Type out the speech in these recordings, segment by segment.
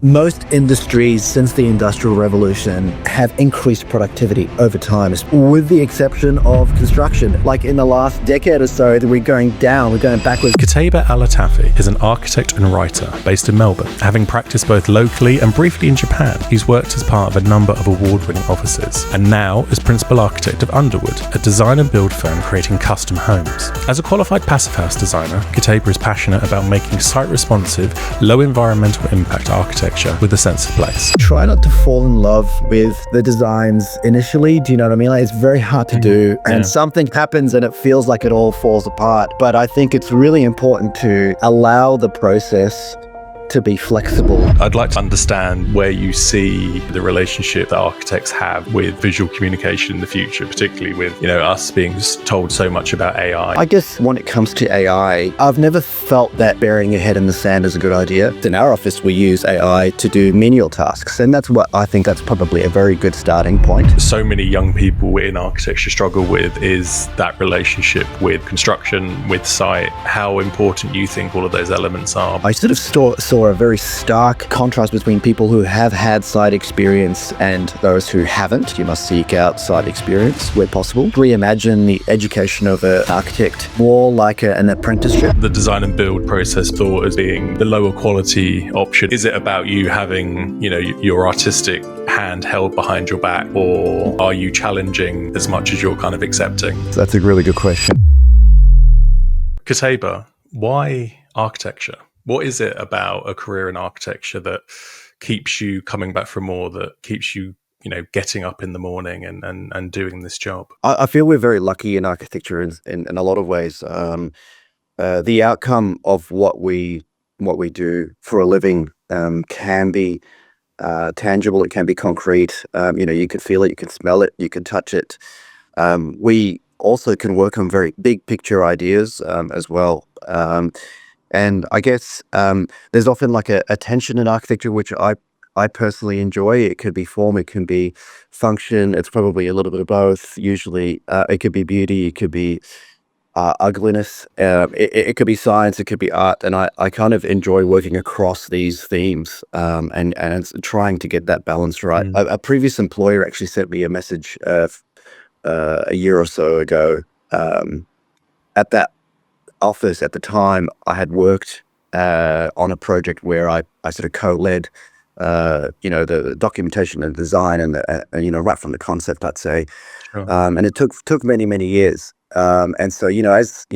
Most industries since the Industrial Revolution have increased productivity over time, with the exception of construction. Like in the last decade or so, we're going down, we're going backwards. Qutaibah Al-Atafi is an architect and writer based in Melbourne. Having practiced both locally and briefly in Japan, he's worked as part of a number of award-winning offices, and now is principal architect of Underwood, a design and build firm creating custom homes. As a qualified passive house designer, Qutaibah is passionate about making site-responsive, low environmental impact architecture with a sense of place. Try not to fall in love with the designs initially, do you know what I mean? Like, it's very hard to do, and something happens and it feels like it all falls apart. But I think it's really important to allow the process to be flexible. I'd like to understand where you see the relationship that architects have with visual communication in the future, particularly with, us being told so much about AI. I guess when it comes to AI, I've never felt that burying your head in the sand is a good idea. In our office, we use AI to do menial tasks, and that's what I think that's probably a very good starting point. So many young people in architecture struggle with is that relationship with construction, with site, how important you think all of those elements are. I sort of saw a very stark contrast between people who have had site experience and those who haven't. You must seek out site experience where possible. Reimagine the education of an architect more like an apprenticeship. The design and build process thought as being the lower quality option. Is it about you having, your artistic hand held behind your back, or are you challenging as much as you're kind of accepting? That's a really good question. Qutaibah, why architecture? What is it about a career in architecture that keeps you coming back for more, that keeps you, getting up in the morning and doing this job? I feel we're very lucky in architecture in a lot of ways. The outcome of what we do for a living can be tangible. It can be concrete. You can feel it, you can smell it, you can touch it. We also can work on very big picture ideas as well. And I guess there's often like a tension in architecture, which I personally enjoy. It could be form, it can be function. It's probably a little bit of both. Usually it could be beauty, it could be ugliness. It could be science, it could be art. And I kind of enjoy working across these themes and trying to get that balance right. A previous employer actually sent me a message a year or so ago. At that office at the time, I had worked on a project where I sort of co-led the documentation and design and right from the concept, I'd say. Sure. And it took many years, and so as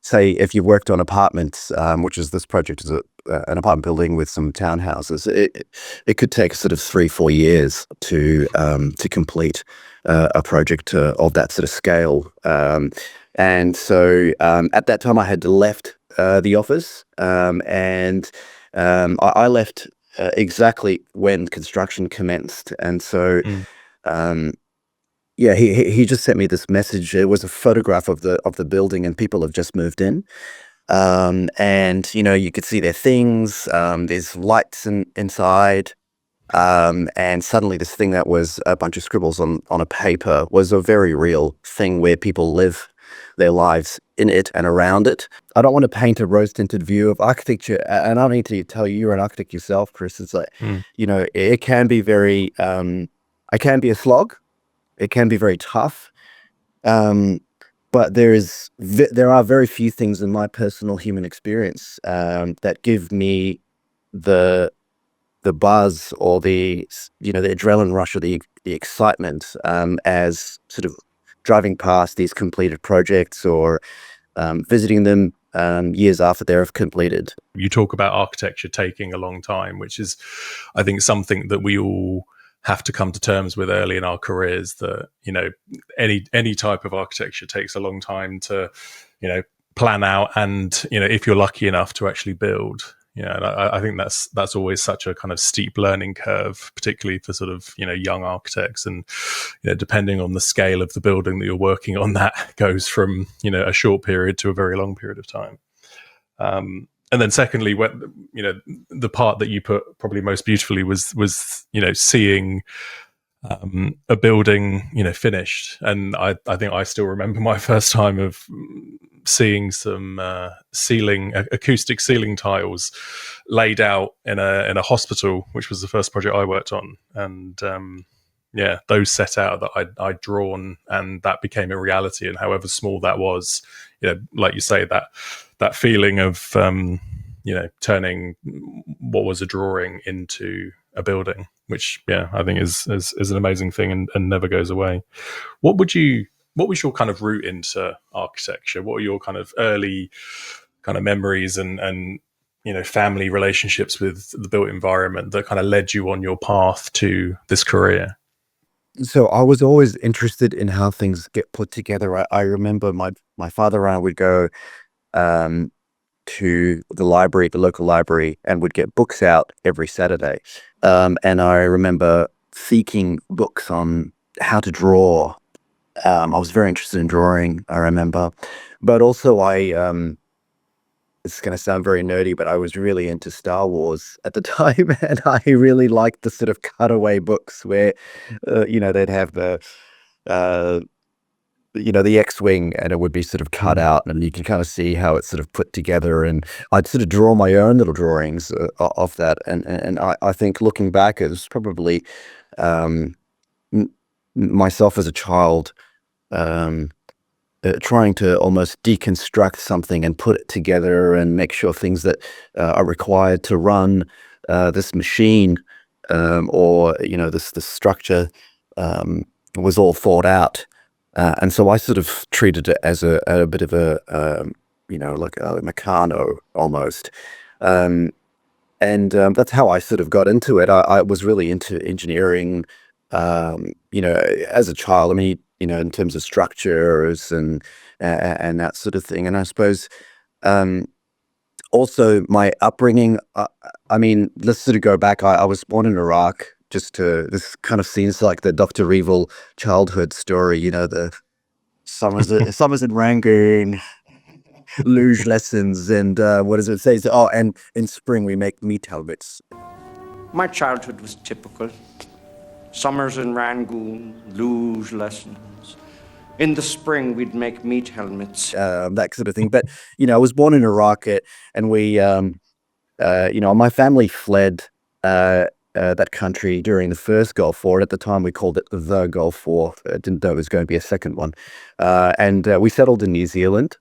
say if you've worked on apartments, which is this project is an apartment building with some townhouses, it could take sort of 3-4 years to complete a project of that sort of scale. And so at that time I had left the office, and I left exactly when construction commenced. And so he just sent me this message. It was a photograph of the building, and people have just moved in. And you could see their things, there's lights inside. And suddenly this thing that was a bunch of scribbles on a paper was a very real thing where people live their lives in it and around it. I don't want to paint a rose-tinted view of architecture, and I don't need to tell you, you're an architect yourself, Chris. It's like, it can be very, it can be a slog. It can be very tough. But there are very few things in my personal human experience that give me the buzz or the adrenaline rush or the excitement as sort of driving past these completed projects or visiting them years after they're completed. You talk about architecture taking a long time, which is, I think, something that we all have to come to terms with early in our careers, that any type of architecture takes a long time to plan out, and if you're lucky enough to actually build. And I think that's always such a kind of steep learning curve, particularly for sort of young architects, and depending on the scale of the building that you're working on, that goes from a short period to a very long period of time. And then secondly, the part that you put probably most beautifully was seeing a building finished. And I think I still remember my first time of seeing some acoustic ceiling tiles laid out in a hospital, which was the first project I worked on, and yeah, those set out that I'd drawn, and that became a reality. And however small that was, like you say, that feeling of turning what was a drawing into a building, which I think is an amazing thing and never goes away. What was your kind of route into architecture? What are your kind of early kind of memories and family relationships with the built environment that kind of led you on your path to this career? So I was always interested in how things get put together. I remember my father and I would go to the library, the local library, and would get books out every Saturday. And I remember seeking books on how to draw. I was very interested in drawing, I remember. But also it's going to sound very nerdy, but I was really into Star Wars at the time, and I really liked the sort of cutaway books where, they'd have uh, the X-Wing, and it would be sort of cut out, and you can kind of see how it's sort of put together. And I'd sort of draw my own little drawings of that. And I think looking back, it was probably um, myself as a child, um, trying to almost deconstruct something and put it together and make sure things that are required to run this machine, or this structure, was all thought out. And so I sort of treated it as a bit of like a Meccano almost. Um, and that's how I sort of got into it. I was really into engineering, as a child. I mean, in terms of structures and that sort of thing. And I suppose um, also my upbringing. I mean, let's sort of go back. I was born in Iraq. This kind of seems like the Dr. Evil childhood story. The summers in Rangoon, luge lessons, and what does it say? Oh, and in spring we make meat helmets. My childhood was typical. Summers in Rangoon, luge lessons. In the spring, we'd make meat helmets. That sort of thing. But, I was born in Iraq, and we, my family fled that country during the first Gulf War. At the time, we called it the Gulf War. Didn't know it was going to be a second one. And we settled in New Zealand,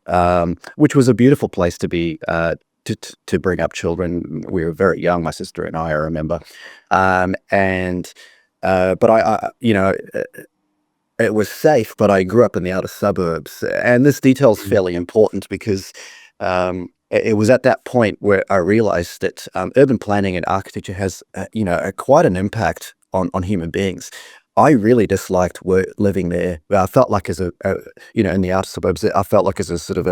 which was a beautiful place to be, to bring up children. We were very young, my sister and I remember. But it was safe, but I grew up in the outer suburbs. And this detail is fairly important because it was at that point where I realized that urban planning and architecture has, quite an impact on human beings. I really disliked living there. I felt like in the outer suburbs, I felt like as a sort of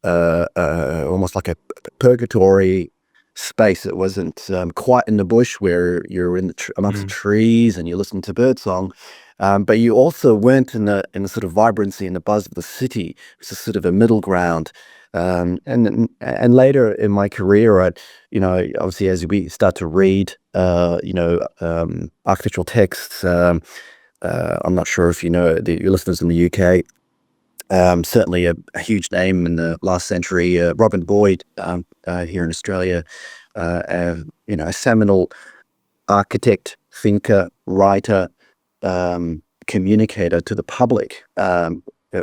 almost like a purgatory space. It wasn't quite in the bush where you're in amongst the trees and you listen to birdsong. But you also weren't in the sort of vibrancy and the buzz of the city. It's a sort of a middle ground. And later in my career, obviously as we start to read, architectural texts, I'm not sure if your listeners in the UK, certainly a huge name in the last century, Robin Boyd, here in Australia, a seminal architect, thinker, writer, communicator to the public.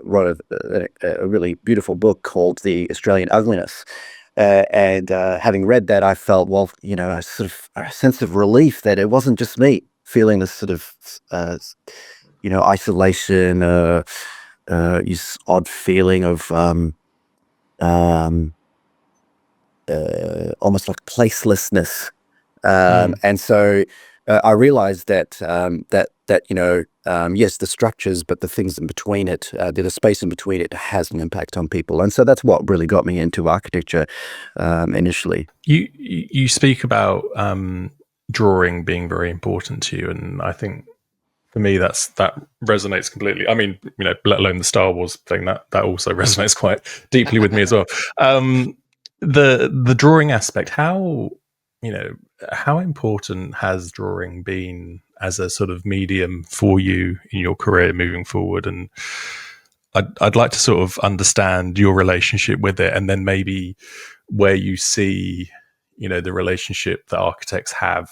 Wrote a really beautiful book called The Australian Ugliness. And having read that, I felt, well, a sort of a sense of relief that it wasn't just me feeling this sort of, isolation, this odd feeling of almost like placelessness. And so I realized that yes, the structures, but the things in between it, the space in between it, has an impact on people. And so that's what really got me into architecture initially. You speak about drawing being very important to you, and I think for me that resonates completely. I mean, let alone the Star Wars thing, that also resonates quite deeply with me as well. The drawing aspect, how important has drawing been as a sort of medium for you in your career moving forward? And I'd like to sort of understand your relationship with it, and then maybe where you see, the relationship that architects have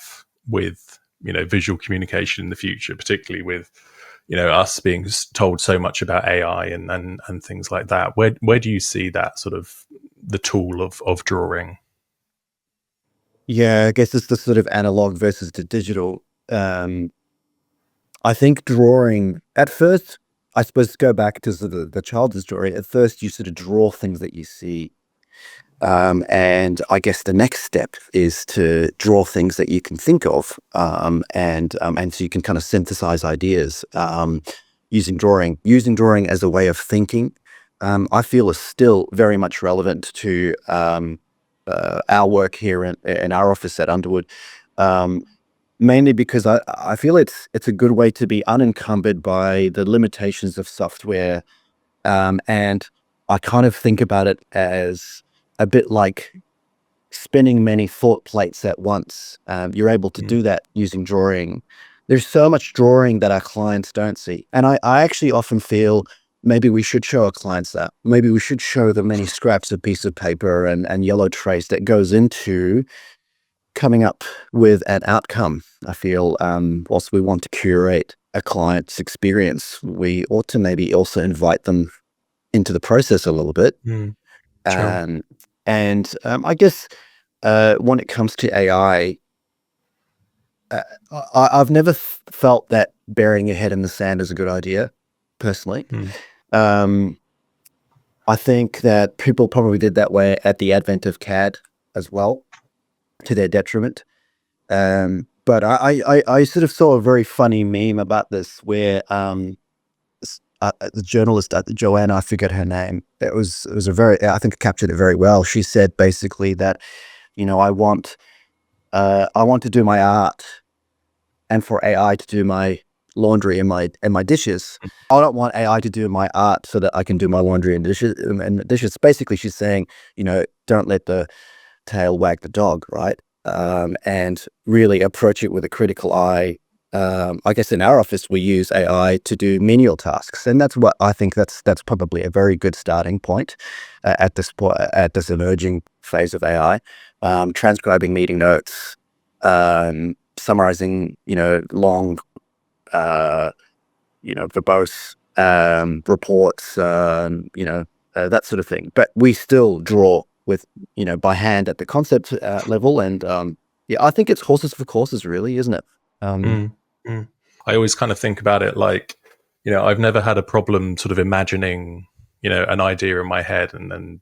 with, visual communication in the future, particularly with, us being told so much about AI and things like that. Where do you see that sort of the tool of drawing? Yeah, I guess it's the sort of analog versus the digital. I think drawing at first, I suppose to go back to sort of the childhood story, at first you sort of draw things that you see. And I guess the next step is to draw things that you can think of, and so you can kind of synthesize ideas using drawing. Using drawing as a way of thinking, I feel is still very much relevant to our work here in our office at Underwood. Mainly because I feel it's a good way to be unencumbered by the limitations of software, and I kind of think about it as a bit like spinning many thought plates at once. You're able to do that using drawing. There's so much drawing that our clients don't see, and I actually often feel maybe we should show our clients that. Maybe we should show them many scraps of piece of paper and yellow trace that goes into coming up with an outcome. I feel whilst we want to curate a client's experience, we ought to maybe also invite them into the process a little bit. Sure. I guess when it comes to AI, I've never felt that burying your head in the sand is a good idea, personally. I think that people probably did that way at the advent of CAD as well, to their detriment. But I sort of saw a very funny meme about this where the journalist, Joanna, I forget her name. It was a very, I think it captured it very well. She said basically that, I want to do my art and for AI to do my laundry and my dishes. I don't want AI to do my art so that I can do my laundry and dishes. Basically, she's saying, don't let the tail wag the dog, right? And really approach it with a critical eye. I guess in our office we use AI to do menial tasks, and that's what I think that's probably a very good starting point at this emerging phase of AI. Transcribing meeting notes, summarizing, long, verbose reports, that sort of thing. But we still draw with, by hand at the concept level. And yeah, I think it's horses for courses, really, isn't it? I always kind of think about it like, I've never had a problem sort of imagining, an idea in my head and then,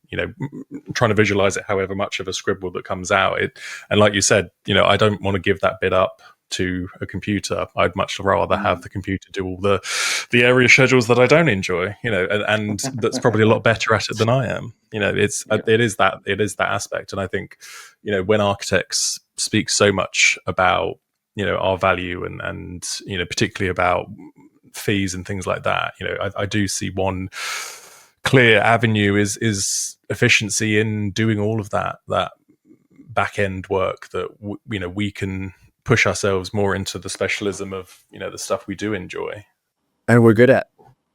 trying to visualize it however much of a scribble that comes out. And like you said, I don't want to give that bit up to a computer. I'd much rather have the computer do all the area schedules that I don't enjoy, and that's probably a lot better at it than I am. It is that aspect. And I think, when architects speak so much about, our value and particularly about fees and things like that, I do see one clear avenue is efficiency in doing all of that back end work that we can push ourselves more into the specialism of the stuff we do enjoy and we're good at,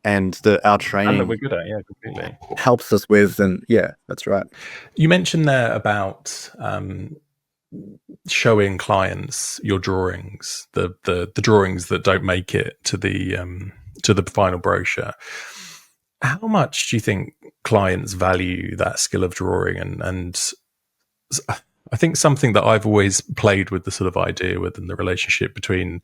and our and that training we're good at. Yeah, completely. helps us with. And yeah, that's right. You mentioned there about showing clients your drawings, the drawings that don't make it to the final brochure. How much do you think clients value that skill of drawing? And I think something that I've always played with the sort of idea within the relationship between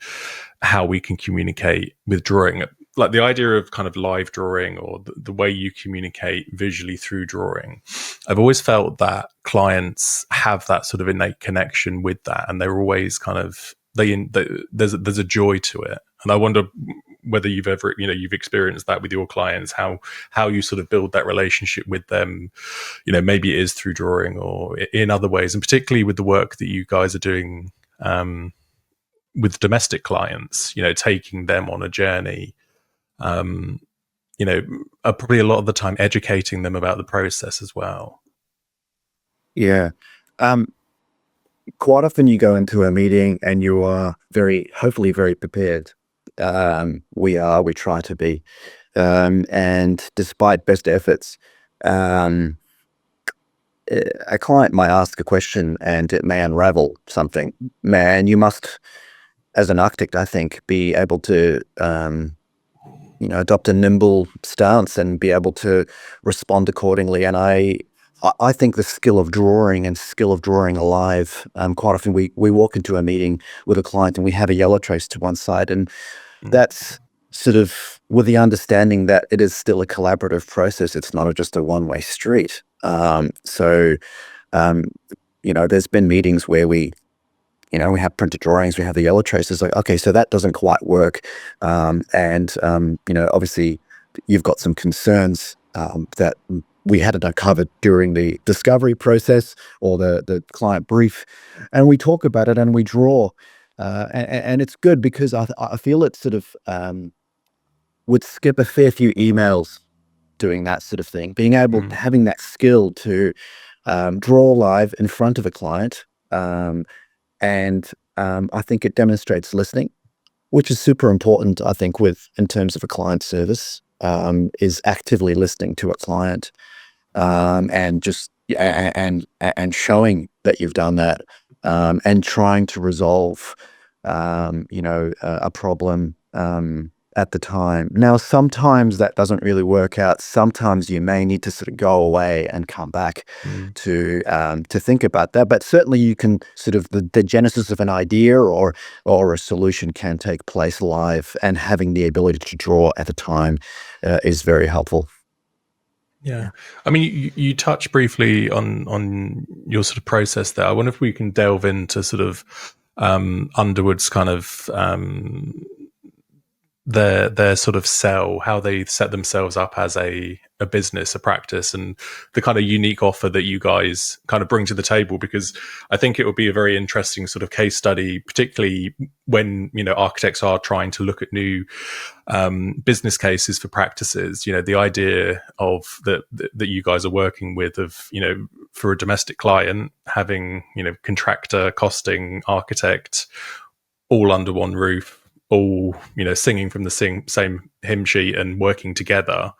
how we can communicate with drawing, like the idea of kind of live drawing or the way you communicate visually through drawing. I've always felt that clients have that sort of innate connection with that, and they're always kind of there's a joy to it. And I wonder whether you've ever you've experienced that with your clients, how you sort of build that relationship with them. Maybe it is through drawing or in other ways, and particularly with the work that you guys are doing with domestic clients, taking them on a journey, probably a lot of the time educating them about the process as well. Yeah. Quite often you go into a meeting and you are hopefully very prepared. We try to be. And despite best efforts, um, a client might ask a question and it may unravel something. Man, you must, as an architect, I think, be able to adopt a nimble stance and be able to respond accordingly. And I think the skill of drawing alive. Quite often we walk into a meeting with a client and we have a yellow trace to one side, and that's sort of with the understanding that it is still a collaborative process. It's not just a one-way street. There's been meetings where we have printed drawings, we have the yellow traces, like, okay, so that doesn't quite work. Obviously you've got some concerns that we hadn't uncovered during the discovery process or the client brief. And we talk about it and we draw. And it's good because I feel it sort of would skip a fair few emails doing that sort of thing, being able to having that skill to draw live in front of a client. I think it demonstrates listening, which is super important, I think, in terms of a client service, is actively listening to a client, and showing that you've done that, and trying to resolve, a problem at the time. Now, sometimes that doesn't really work out. Sometimes you may need to sort of go away and come back to think about that. But certainly you can sort of the genesis of an idea or a solution can take place live, and having the ability to draw at the time is very helpful. Yeah. I mean, you touched briefly on your sort of process there. I wonder if we can delve into sort of Underwood's kind of their sort of how they set themselves up as a business, a practice, and the kind of unique offer that you guys kind of bring to the table, because I think it would be a very interesting sort of case study, particularly when, architects are trying to look at new business cases for practices. The idea of that you guys are working with, of, for a domestic client, having, contractor, costing, architect, all under one roof, all singing from the same hymn sheet and working together,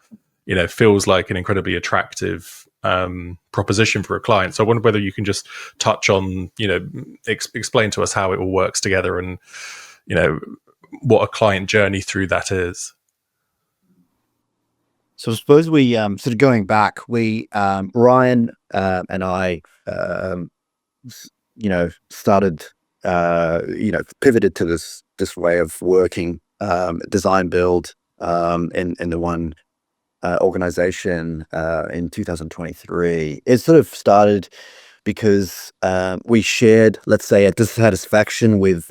feels like an incredibly attractive proposition for a client. So I wonder whether you can just touch on, explain to us how it all works together, and what a client journey through that is. So I suppose we sort of going back, we Ryan and I started pivoted to this way of working, design build, in the one organization in 2023. It sort of started because we shared, let's say, a dissatisfaction with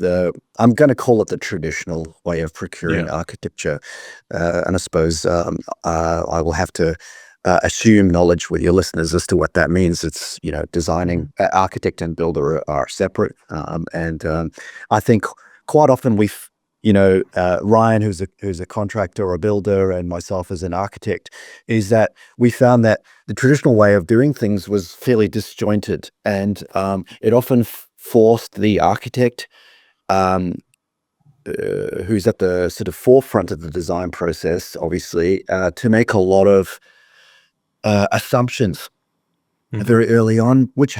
I'm going to call it the traditional way of procuring architecture, and I suppose I will have to assume knowledge with your listeners as to what that means. It's designing, architect and builder are separate, and I think quite often Ryan, who's a contractor or a builder, and myself as an architect, is that we found that the traditional way of doing things was fairly disjointed, and it often forced the architect, who's at the sort of forefront of the design process, obviously, to make a lot of assumptions very early on, which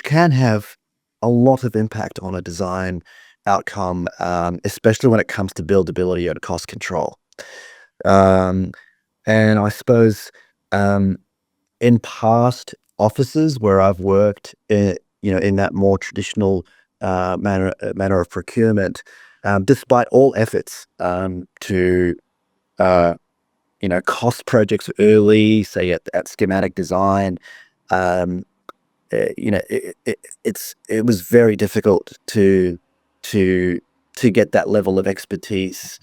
can have a lot of impact on a design outcome, especially when it comes to buildability and cost control. And I suppose in past offices where I've worked, in that more traditional manner of procurement, despite all efforts to cost projects early, say at schematic design, it was very difficult to get that level of expertise.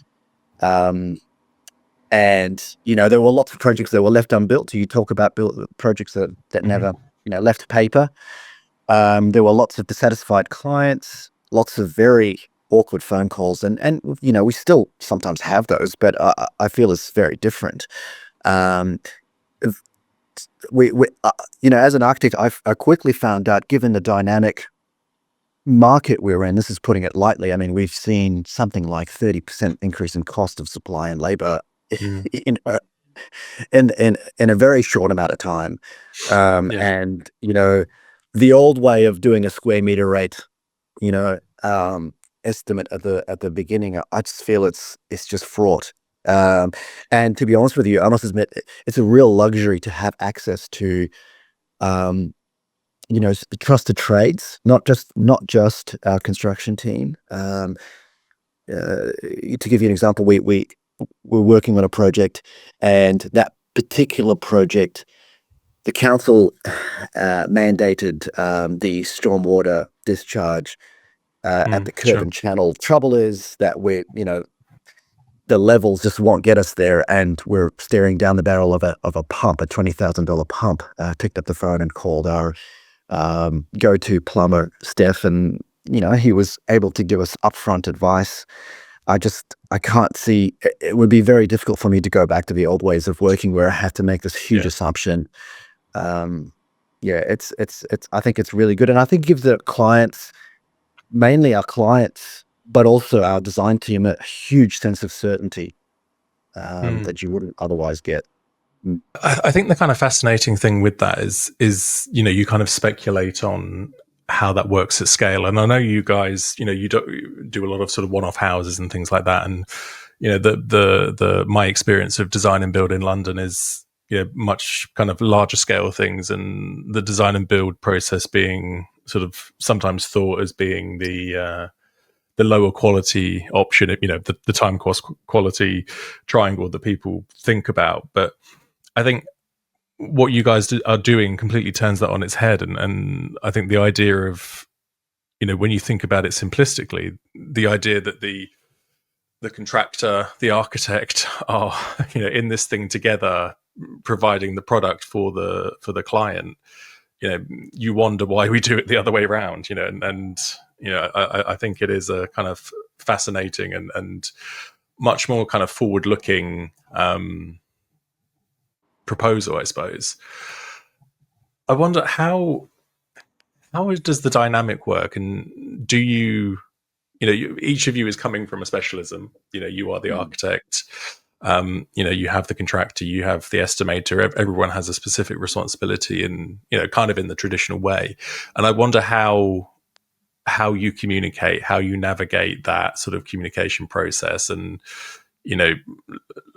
And there were lots of projects that were left unbuilt. You talk about projects that never left paper. There were lots of dissatisfied clients, lots of very awkward phone calls, and we still sometimes have those, but I feel it's very different. We as an architect, I quickly found out, given the dynamic market we're in, this is putting it lightly, I mean, we've seen something like 30% increase in cost of supply and labor Mm. you know, in a very short amount of time. Yeah. And the old way of doing a square meter rate, you know, estimate at the beginning, I just feel it's just fraught. Um, and to be honest with you, I must admit, it's a real luxury to have access to, um, trusted trades, not just our construction team. To give you an example, we're working on a project, and that particular project, the council mandated the stormwater discharge at the curb Sure. and channel. Trouble is that the levels just won't get us there, and we're staring down the barrel of a pump, a $20,000 pump. Picked up the phone and called our go-to plumber, Steph, and he was able to give us upfront advice. I can't see. It would be very difficult for me to go back to the old ways of working where I have to make this huge Yeah. assumption. Yeah, it's. I think it's really good, and I think it gives the clients, mainly our clients, but also our design team, a huge sense of certainty Mm. that you wouldn't otherwise get. I think the kind of fascinating thing with that is you kind of speculate on how that works at scale. And I know you guys, you do a lot of sort of one-off houses and things like that. And the my experience of design and build in London is much kind of larger scale things, and the design and build process being sort of sometimes thought as being the lower quality option, the time cost quality triangle that people think about. But I think what you guys are doing completely turns that on its head, and I think the idea of when you think about it simplistically, the idea that the contractor, the architect are in this thing together, providing the product for the client. You wonder why we do it the other way around. And I think it is a kind of fascinating and much more kind of forward looking proposal, I suppose. I wonder how does the dynamic work, and do each of you is coming from a specialism. You are the architect. You have the contractor, you have the estimator. Everyone has a specific responsibility, in kind of in the traditional way. And I wonder how you communicate, how you navigate that sort of communication process, and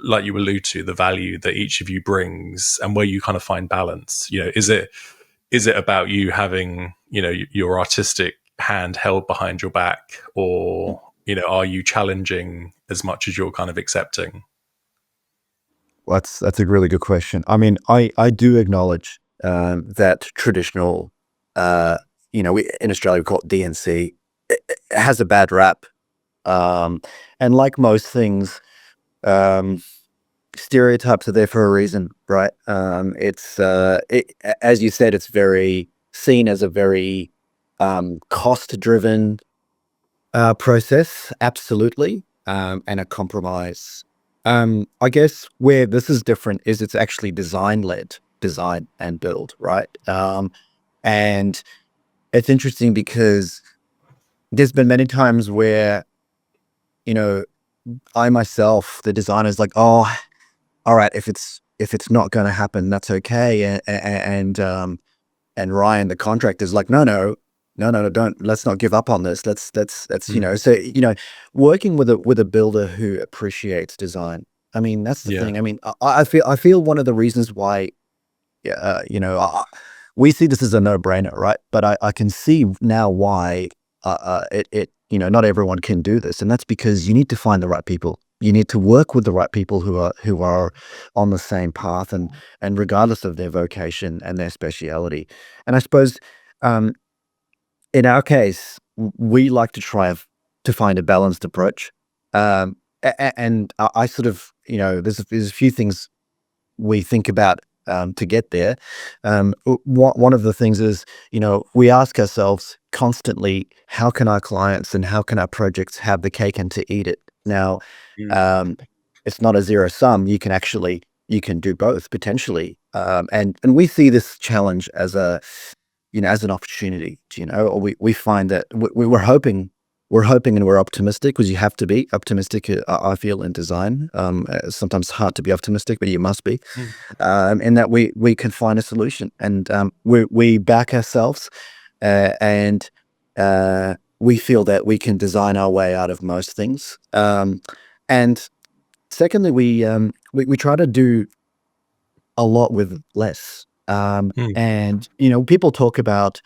like you allude to, the value that each of you brings, and where you kind of find balance. Is it about you having your artistic hand held behind your back, or are you challenging as much as you're kind of accepting? Well, that's a really good question. I mean, I do acknowledge that traditional, we in Australia we call it DNC. It has a bad rap, and like most things, stereotypes are there for a reason, right? As you said, it's very seen as a very cost-driven process, absolutely, and a compromise. I guess where this is different is it's actually design-led, design and build, right? And it's interesting because there's been many times where, you know, I myself, the designer's like, oh, all right, if it's not going to happen, that's okay. And Ryan, the contractor, is like, no, don't. Let's not give up on this. Let's Mm. So working with a builder who appreciates design. I mean, that's the Yeah. thing. I mean, I feel one of the reasons why, yeah, we see this as a no-brainer, right? But I can see now why not everyone can do this, and that's because you need to find the right people. You need to work with the right people who are on the same path, and regardless of their vocation and their speciality. And I suppose, um, in our case, we like to try to find a balanced approach. And I sort of, there's a few things we think about to get there. One of the things is, we ask ourselves constantly, how can our clients and how can our projects have the cake and to eat it? Now, Mm. um, it's not a zero sum. You can do both potentially. And we see this challenge as an opportunity, or we find that we're hoping we're hoping and we're optimistic, because you have to be optimistic, I feel, in design. Sometimes hard to be optimistic, but you must be, in that we can find a solution, and we back ourselves, and we feel that we can design our way out of most things. And secondly, we try to do a lot with less. And people talk about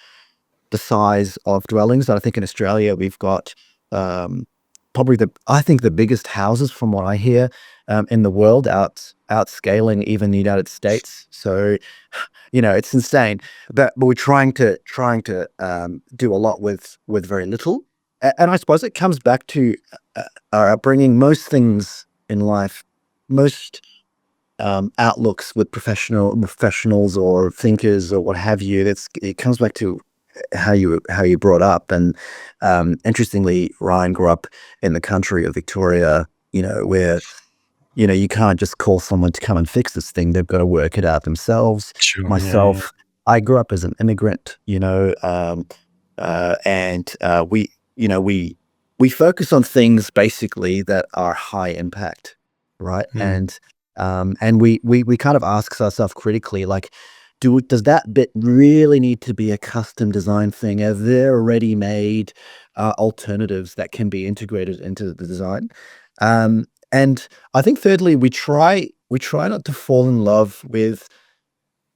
the size of dwellings. I think in Australia we've got probably I think the biggest houses, from what I hear, in the world, outscaling even the United States. So it's insane. But we're trying to do a lot with very little. And I suppose it comes back to our upbringing. Most things in life, most outlooks with professionals or thinkers or what have you, it comes back to how you brought up. And interestingly, Ryan grew up in the country of Victoria, where you can't just call someone to come and fix this thing. They've got to work it out themselves. Sure. Myself, I grew up as an immigrant, and we focus on things basically that are high impact, right? And we kind of ask ourselves critically, like, does that bit really need to be a custom design thing? Are there ready-made alternatives that can be integrated into the design? And I think thirdly, we try not to fall in love with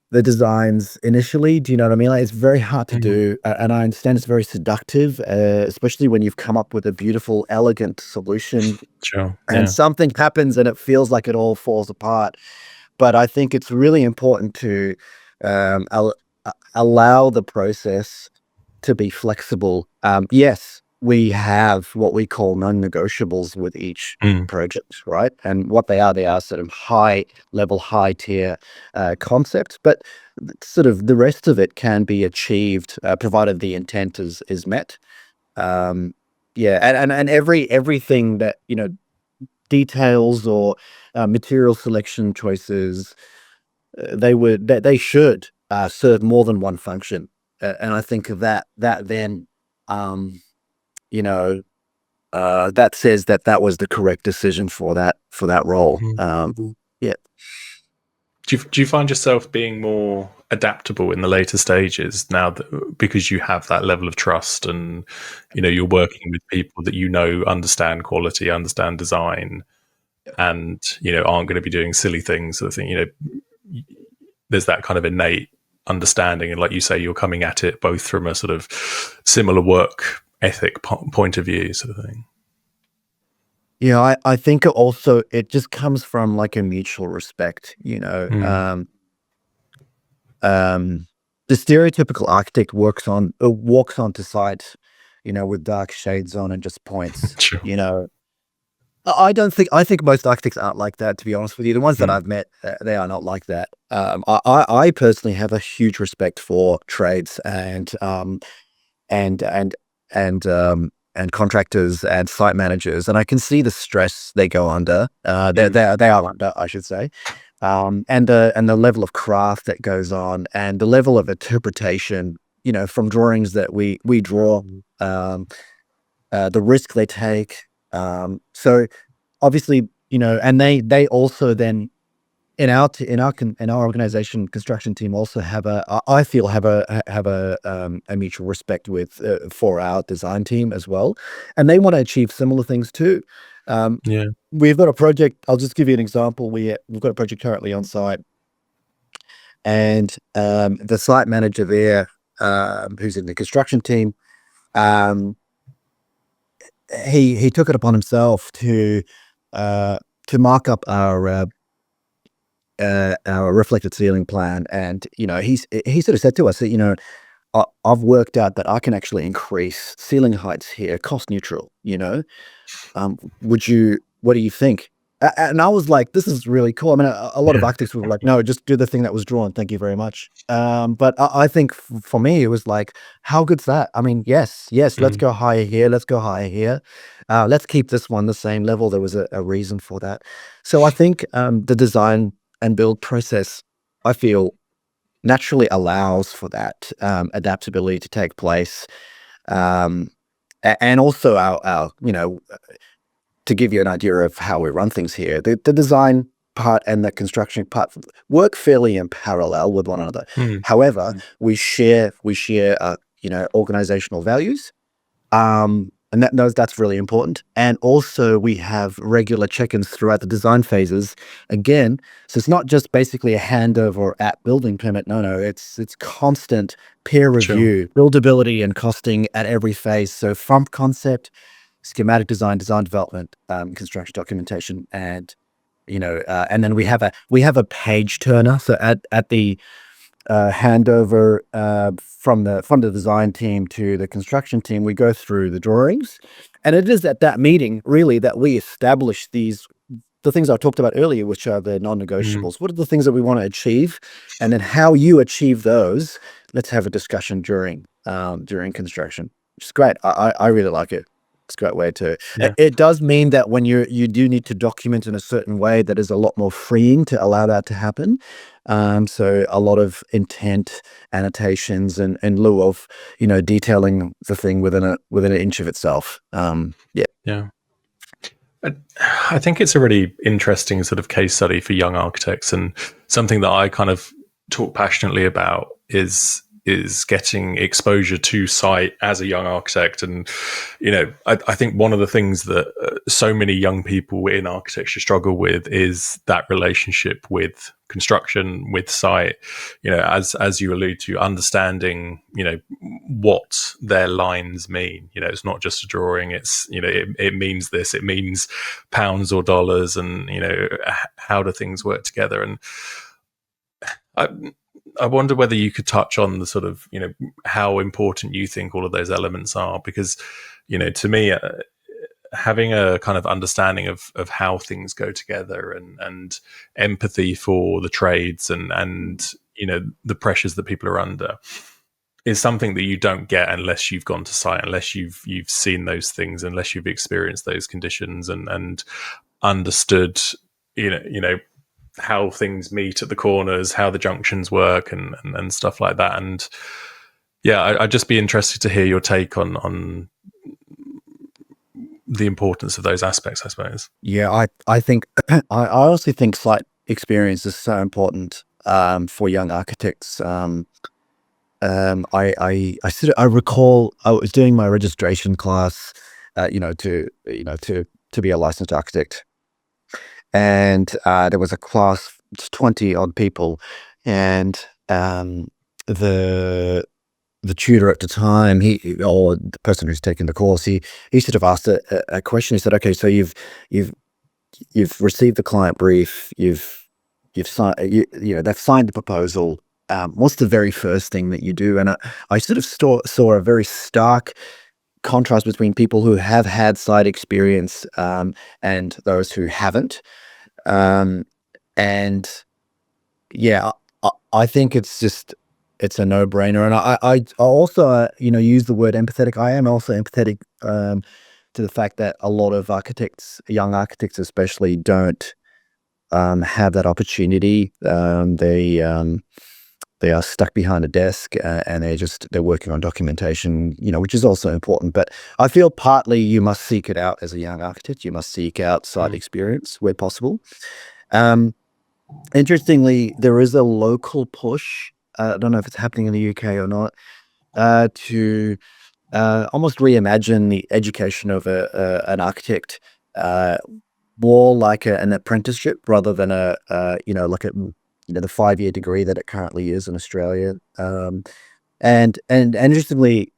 the designs initially. Do you know what I mean? Like, it's very hard to do, and I understand it's very seductive, especially when you've come up with a beautiful, elegant solution, Sure. and something happens and it feels like it all falls apart. But I think it's really important to allow the process to be flexible. Yes, we have what we call non-negotiables with each project, right? And what they are sort of high-level, high-tier concepts, but sort of the rest of it can be achieved, provided the intent is met. And everything that, details or material selection choices, they should serve more than one function. And I think of that then, that says that was the correct decision for that role. Yeah. Do you find yourself being more adaptable in the later stages now, because you have that level of trust, and you're working with people that understand quality, understand design, and aren't going to be doing silly things? So I think there's that kind of innate understanding, and like you say, you're coming at it both from a sort of similar work ethic point of view, sort of thing. Yeah, I think it just comes from like a mutual respect, the stereotypical architect walks onto site, with dark shades on and just points. Sure. I think most architects aren't like that, to be honest with you. The ones that I've met, they are not like that. I personally have a huge respect for trades and contractors and site managers, and I can see the stress they go under. They are under, I should say, and the level of craft that goes on, and the level of interpretation, from drawings that we draw, the risk they take. So obviously, and they also then in our organization, construction team, also have I feel have a mutual respect for our design team as well, and they want to achieve similar things too. We've got a project. I'll just give you an example. We've got a project currently on site, and the site manager there, who's in the construction team, he took it upon himself to mark up our reflected ceiling plan, and he sort of said to us that I've worked out that I can actually increase ceiling heights here, cost neutral. What do you think? And I was like, this is really cool. I mean, a lot of architects were like, no, just do the thing that was drawn. Thank you very much. But I think for me, it was like, how good's that? I mean, yes, let's go higher here. Let's go higher here. Let's keep this one the same level. There was a reason for that. So I think the design and build process, I feel, naturally allows for that adaptability to take place. and also our to give you an idea of how we run things here, the design part and the construction part work fairly in parallel with one another. However, we share organizational values, and that's really important. And also, we have regular check-ins throughout the design phases. Again, so it's not just basically a handover at building permit. No, it's constant peer review, buildability, and costing at every phase. So from concept, schematic design, design development, construction documentation, and and then we have a page turner. So at the handover from the design team to the construction team, we go through the drawings, and it is at that meeting really that we establish the things I talked about earlier, which are the non-negotiables. What are the things that we want to achieve, and then how you achieve those? Let's have a discussion during construction, which is great. I really like it. It's a great way to. It does mean that when you do need to document in a certain way, that is a lot more freeing to allow that to happen. So a lot of intent annotations in lieu of detailing the thing within an inch of itself. Yeah. I think it's a really interesting sort of case study for young architects, and something that I kind of talk passionately about is getting exposure to site as a young architect. And I think one of the things that so many young people in architecture struggle with is that relationship with construction, with site, as you allude to, understanding what their lines mean. It's not just a drawing, it's it means this, it means pounds or dollars, and how do things work together. And I wonder whether you could touch on the sort of, how important you think all of those elements are, because, to me, having a kind of understanding of how things go together, and empathy for the trades and the pressures that people are under is something that you don't get unless you've gone to site, unless you've seen those things, unless you've experienced those conditions and understood, how things meet at the corners, how the junctions work, and stuff like that. And I'd just be interested to hear your take on the importance of those aspects, I suppose. I think I honestly think site experience is so important for young architects. I recall I was doing my registration class, to be a licensed architect. And there was a class, 20 odd people, and the tutor at the time, or the person who's taking the course, he sort of asked a question. He said, "Okay, so you've received the client brief, you've signed, they've signed the proposal. What's the very first thing that you do?" And I sort of saw a very stark contrast between people who have had site experience and those who haven't. I think it's a no-brainer. And I also, use the word empathetic. I am also empathetic to the fact that a lot of architects, young architects especially, don't have that opportunity. They are stuck behind a desk and they're working on documentation, which is also important. But I feel partly you must seek it out as a young architect. You must seek out site experience where possible. Interestingly, there is a local push. I don't know if it's happening in the UK or not, to almost reimagine the education of an architect, more like an apprenticeship rather than the 5-year degree that it currently is in Australia. And interestingly,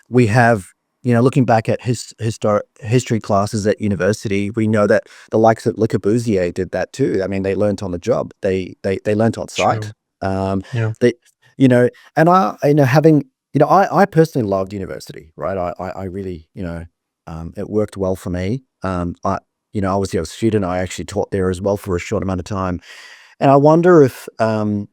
we have, looking back at history classes at university, we know that the likes of Le Corbusier did that too. I mean, they learnt on the job. They learnt on site. Sure. And I personally loved university, right? I really, it worked well for me. I was a student. I actually taught there as well for a short amount of time. And I wonder if the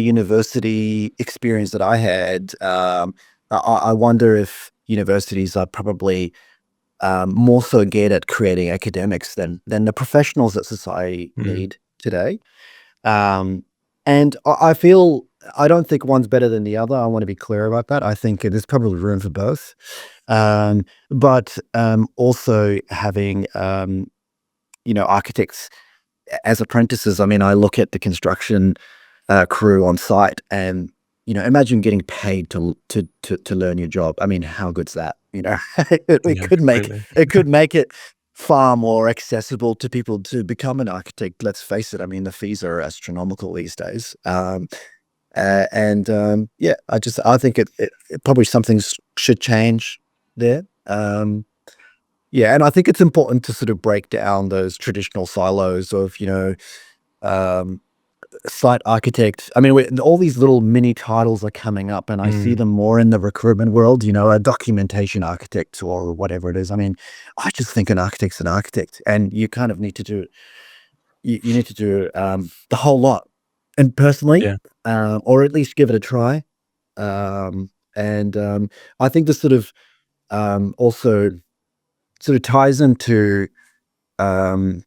university experience that I had, I wonder if universities are probably more so geared at creating academics than the professionals that society need today. And I feel, I don't think one's better than the other. I want to be clear about that. I think there's probably room for both. But also having, architects as apprentices. I mean, I look at the construction crew on site, and imagine getting paid to learn your job. I mean, how good's that? it, it Yeah, could make completely. it could make it far more accessible to people to become an architect. Let's face it. I mean, the fees are astronomical these days. Yeah, I think it probably should change there. Yeah, and I think it's important to sort of break down those traditional silos of um, site architect. I mean, all these little mini titles are coming up, and I see Mm, them more in the recruitment world. A documentation architect or whatever it is. I mean, I just think an architect's an architect, and you kind of need to do you need to do the whole lot. And personally, yeah. or at least give it a try. And I think this sort of also sort of ties into, um,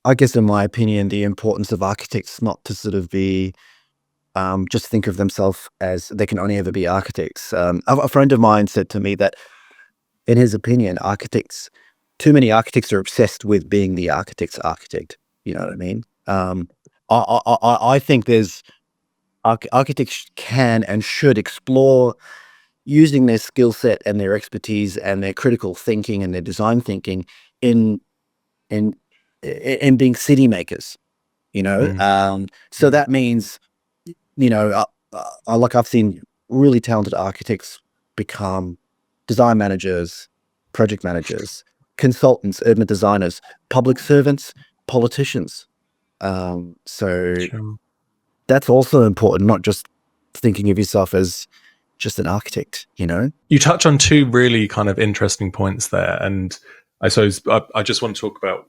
I guess, in my opinion, the importance of architects not to sort of be just think of themselves as they can only ever be architects. A friend of mine said to me that, in his opinion, too many architects are obsessed with being the architect's architect. You know what I mean? I think there's architects can and should explore using their skill set and their expertise and their critical thinking and their design thinking in in in being city makers. Mm, So that means, like, I've seen really talented architects become design managers, project managers, consultants, urban designers, public servants, politicians. So sure. that's also important, not just thinking of yourself as just an architect. You touch on two really kind of interesting points there, and I suppose I just want to talk about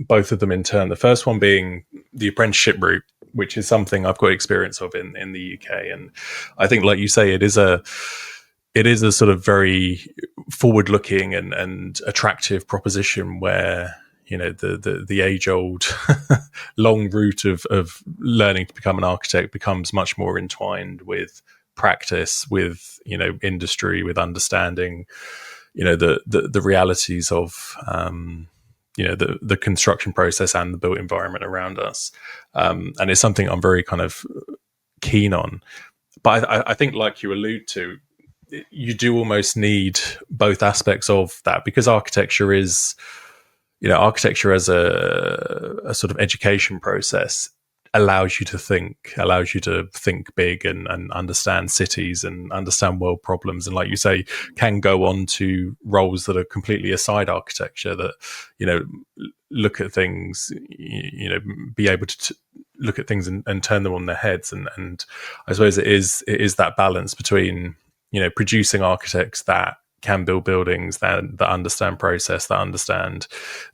both of them in turn. The first one being the apprenticeship route, which is something I've got experience of in the UK, and I think, like you say, it is a sort of very forward looking and attractive proposition where the age old long route of learning to become an architect becomes much more entwined with practice, with industry, with understanding the realities of the construction process and the built environment around us. And it's something I'm very kind of keen on. But I think, like you allude to, you do almost need both aspects of that, because architecture as a sort of education process allows you to think big and understand cities and understand world problems, and, like you say, can go on to roles that are completely aside architecture, that look at things, be able to look at things and turn them on their heads. And I suppose it is that balance between producing architects that can build buildings, that understand process, that understand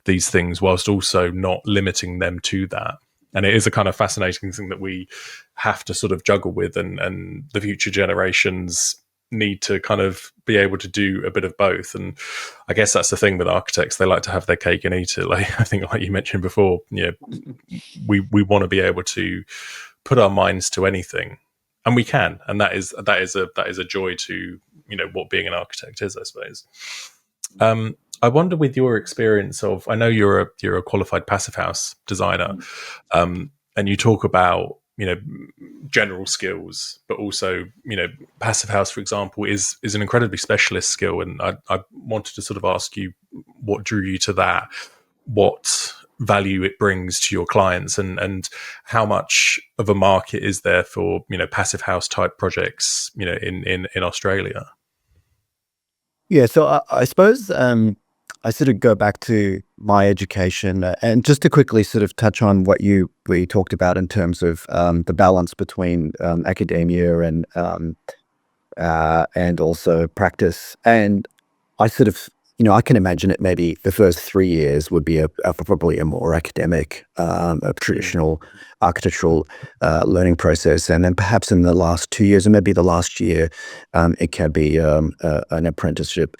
these things, whilst also not limiting them to that. And it is a kind of fascinating thing that we have to sort of juggle with, and the future generations need to kind of be able to do a bit of both. And I guess that's the thing with architects; they like to have their cake and eat it. Like, I think, like you mentioned before, we want to be able to put our minds to anything, and we can, and that is a joy to what being an architect is, I suppose. I wonder, with your experience of, I know you're a qualified passive house designer, and you talk about general skills, but also passive house, for example, is an incredibly specialist skill. And I wanted to sort of ask you what drew you to that, what value it brings to your clients, and how much of a market is there for passive house type projects in Australia. Yeah, so I suppose I sort of go back to my education, and just to quickly sort of touch on what we talked about in terms of the balance between academia and also practice. And I sort of, I can imagine it, maybe the first 3 years would be probably a more academic, a Mm. traditional architectural learning process. And then perhaps in the last 2 years, or maybe the last year, it can be an apprenticeship.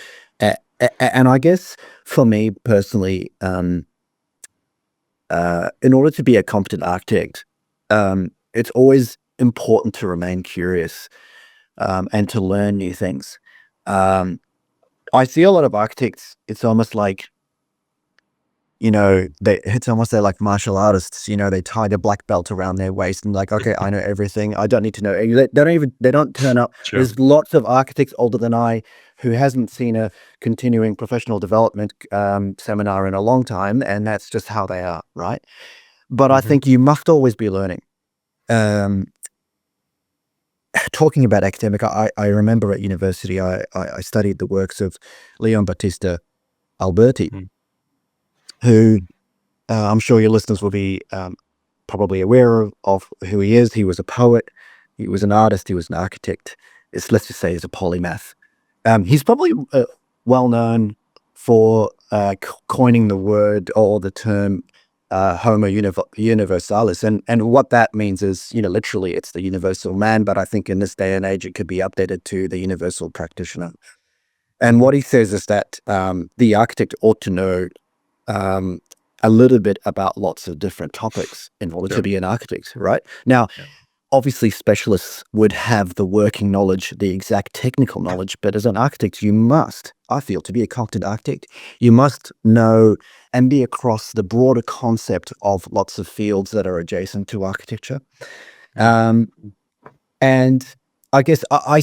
And I guess for me personally, in order to be a competent architect, it's always important to remain curious, and to learn new things. Um, I see a lot of architects. It's almost like, it's almost they're like martial artists. They tie their black belt around their waist and like, okay, I know everything. I don't need to know. They don't turn up. Sure. There's lots of architects older than I who hasn't seen a continuing professional development seminar in a long time, and that's just how they are, right? But I think you must always be learning. Talking about academic, I remember at university, I studied the works of Leon Battista Alberti, who I'm sure your listeners will be probably aware of who he is. He was a poet, he was an artist, he was an architect. Let's just say he's a polymath. He's probably well known for coining the word or the term Homo universalis, and what that means is, literally it's the universal man, but I think in this day and age it could be updated to the universal practitioner. And what he says is that the architect ought to know a little bit about lots of different topics in order to be an architect, right? Now, obviously specialists would have the working knowledge, the exact technical knowledge, but as an architect, you must, I feel, to be a competent architect, you must know and be across the broader concept of lots of fields that are adjacent to architecture. And I guess I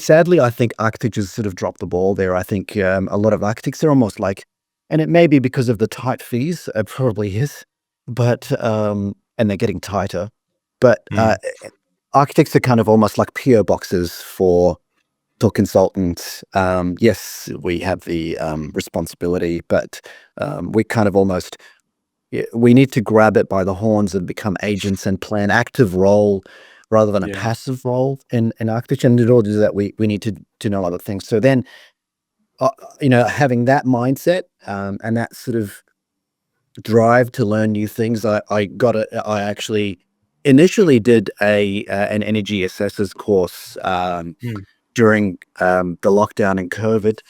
think architects sort of dropped the ball there. I think a lot of architects are almost like, and it may be because of the tight fees, it probably is, but and they're getting tighter. But architects are kind of almost like PO boxes for consultants. Yes, we have the responsibility, but we kind of almost, we need to grab it by the horns and become agents and play an active role rather than a passive role in architecture. And in order to do that, we need to know other things. So then, having that mindset and that sort of drive to learn new things, I actually initially did an energy assessors course during the lockdown in COVID.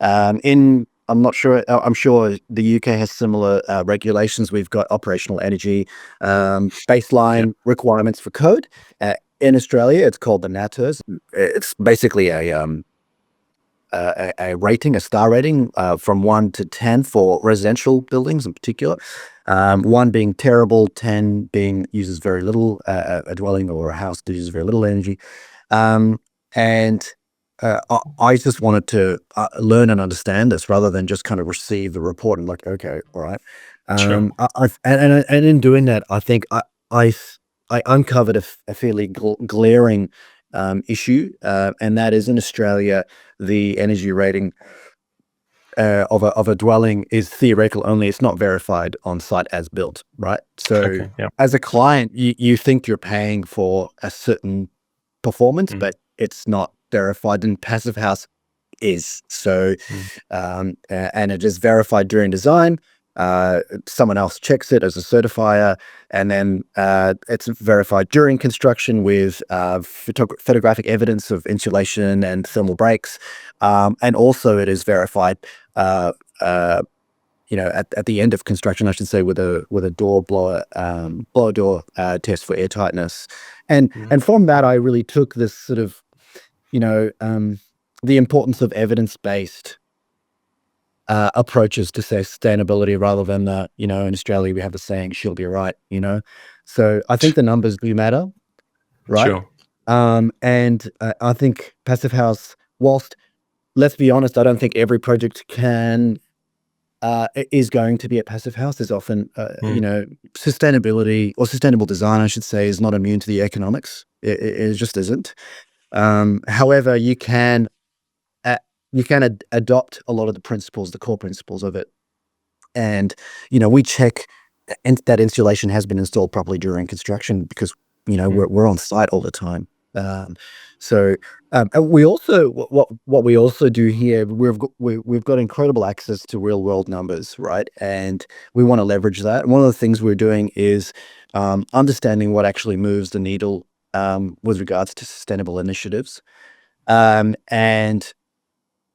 I'm not sure. I'm sure the UK has similar regulations. We've got operational energy baseline requirements for code. In Australia, it's called the NATERS. It's basically a rating, a star rating from 1 to 10 for residential buildings in particular. 1 being terrible, 10 being uses very little, a dwelling or a house that uses very little energy. And I just wanted to learn and understand this rather than just kind of receive the report and like, okay, all right. Sure. And in doing that, I think I uncovered a fairly glaring issue, and that is in Australia, the energy rating of a dwelling is theoretical only. It's not verified on site as built, right? So as a client, you think you're paying for a certain performance, but it's not verified, and Passive House is. So, and it is verified during design. Someone else checks it as a certifier, and then it's verified during construction with photographic evidence of insulation and thermal breaks, and also it is verified at the end of construction, I should say, with a blower door test for airtightness. And from that, I really took this sort of, the importance of evidence-based approaches to sustainability rather than in Australia we have the saying, she'll be right, So I think the numbers do matter, right? Sure. And I think Passive House, whilst, let's be honest, I don't think every project is going to be a Passive House. There's often, sustainability or sustainable design, I should say, is not immune to the economics. It just isn't. However, you can adopt a lot of the principles, the core principles of it. And, we check that insulation has been installed properly during construction because, we're on site all the time. So we also, what we also do here, we've got incredible access to real world numbers, right? And we want to leverage that. And one of the things we're doing is understanding what actually moves the needle with regards to sustainable initiatives. And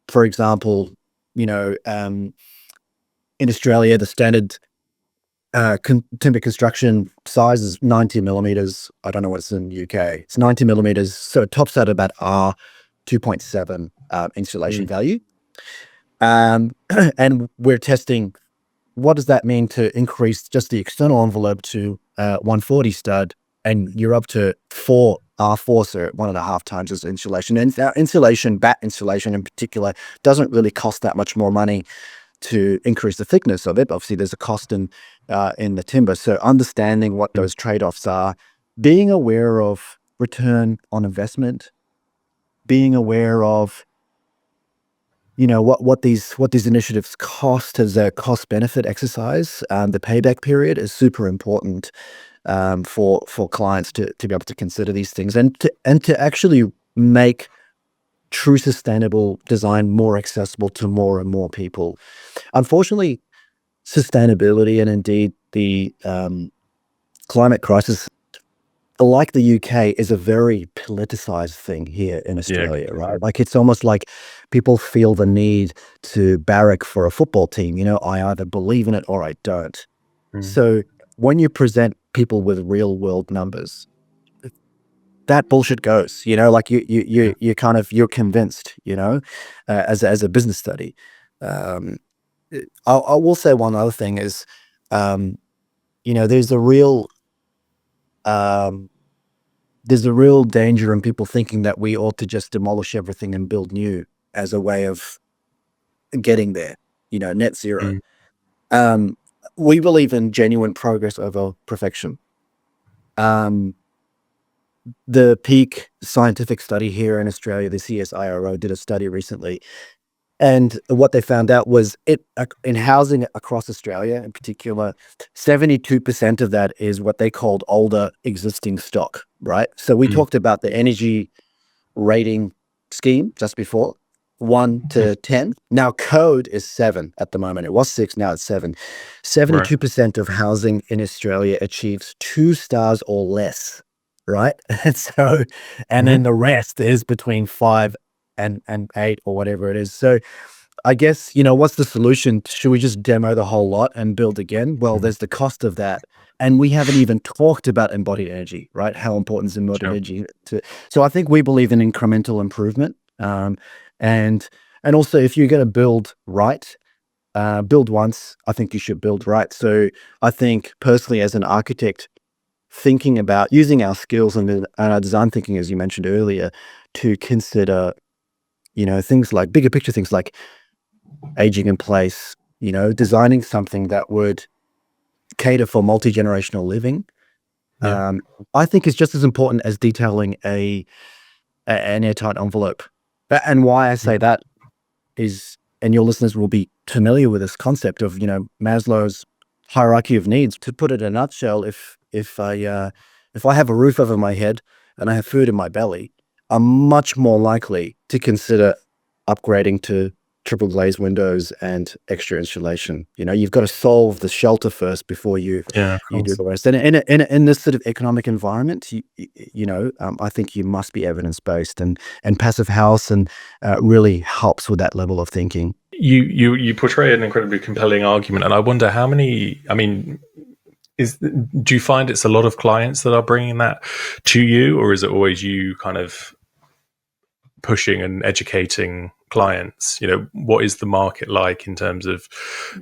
for example, in Australia, the standard timber construction size is 90 millimeters. I don't know what's in the UK. It's 90 millimeters. So it tops out about R 2.7 insulation value. And we're testing what does that mean to increase just the external envelope to 140 stud, and you're up to 4 R4, so 1.5 times as insulation. And now insulation, bat insulation in particular, doesn't really cost that much more money to increase the thickness of it. Obviously, there's a cost in the timber. So understanding what those trade-offs are, being aware of return on investment, being aware of what these initiatives cost as a cost benefit exercise. The payback period is super important for clients to be able to consider these things and to actually make true sustainable design more accessible to more and more people. Unfortunately, sustainability and indeed the climate crisis, like the UK, is a very politicized thing here in Australia, right? Like it's almost like people feel the need to barrack for a football team. I either believe in it or I don't. So when you present people with real world numbers, that bullshit goes, like you're you're convinced, as a business study. I will say one other thing is, there's a real danger in people thinking that we ought to just demolish everything and build new as a way of getting there, net zero. We believe in genuine progress over perfection. The peak scientific study here in Australia, the CSIRO, did a study recently. And what they found out was in housing across Australia in particular, 72% of that is what they called older existing stock, right? So we talked about the energy rating scheme just before, 1 to 10. Now code is 7 at the moment. It was 6, now it's 7. 72% of housing in Australia achieves 2 stars or less, right? And then the rest is between 5 and 8 or whatever it is. So I guess, what's the solution? Should we just demo the whole lot and build again? Well, there's the cost of that. And we haven't even talked about embodied energy, right? How important is embodied energy so I think we believe in incremental improvement. And also, if you're going to build right, build once, I think you should build right. So I think personally, as an architect, thinking about using our skills and our design thinking, as you mentioned earlier, to consider, things like bigger picture things like aging in place, designing something that would cater for multi-generational living. I think is just as important as detailing an airtight envelope. And why I say that is, and your listeners will be familiar with this concept of, Maslow's hierarchy of needs. To put it in a nutshell, if I have a roof over my head and I have food in my belly, I'm much more likely to consider upgrading to triple glazed windows and extra insulation. You've got to solve the shelter first before you do the rest. And in this sort of economic environment, I think you must be evidence based, and passive house and really helps with that level of thinking. You portray an incredibly compelling argument, and I wonder how many. I mean, do you find it's a lot of clients that are bringing that to you, or is it always you kind of pushing and educating clients? What is the market like in terms of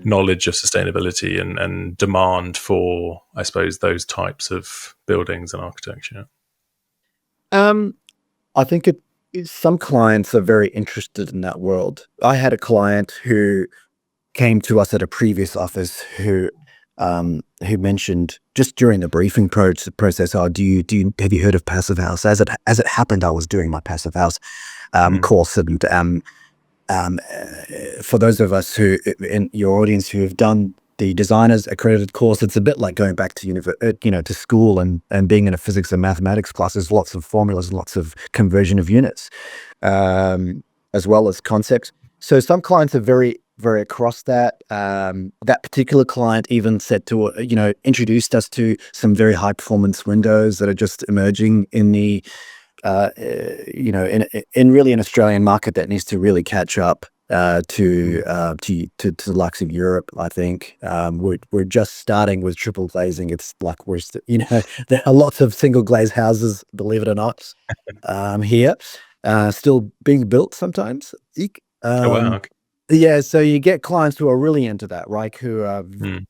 knowledge of sustainability and demand for, I suppose, those types of buildings and architecture? I think some clients are very interested in that world. I had a client who came to us at a previous office who mentioned just during the briefing process, have you heard of passive house? As it happened, I was doing my passive house course, and for those of us who in your audience who have done the designer's accredited course, it's a bit like going back to to school and being in a physics and mathematics class. There's lots of formulas, lots of conversion of units, as well as concepts. So some clients are very, very across that. That particular client even said introduced us to some very high performance windows that are just emerging in the in really an Australian market that needs to really catch up. to the likes of Europe. I think we're just starting with triple glazing. It's like there are lots of single glazed houses, believe it or not, here, still being built sometimes. Oh wow. Okay. Yeah, so you get clients who are really into that, right? Who are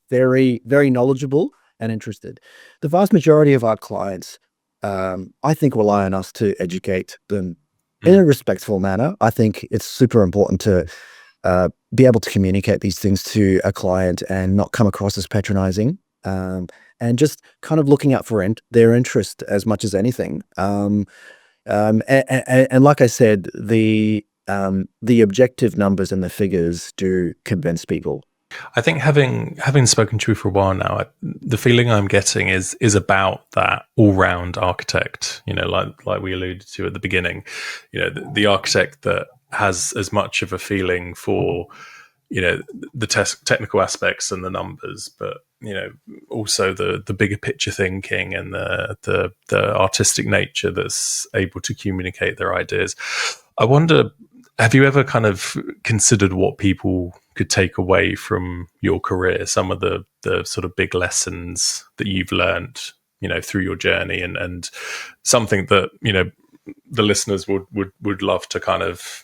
very, very knowledgeable and interested. The vast majority of our clients, I think, rely on us to educate them in a respectful manner. I think it's super important to be able to communicate these things to a client and not come across as patronizing, and just kind of looking out for their interest as much as anything. And like I said, the objective numbers and the figures do convince people. I think having spoken to you for a while now, the feeling I'm getting is about that all-round architect. Like we alluded to at the beginning. The architect that has as much of a feeling for the technical aspects and the numbers, but also the bigger picture thinking and the artistic nature that's able to communicate their ideas. I wonder, have you ever kind of considered what people could take away from your career, some of the sort of big lessons that you've learned through your journey, and something that the listeners would love to kind of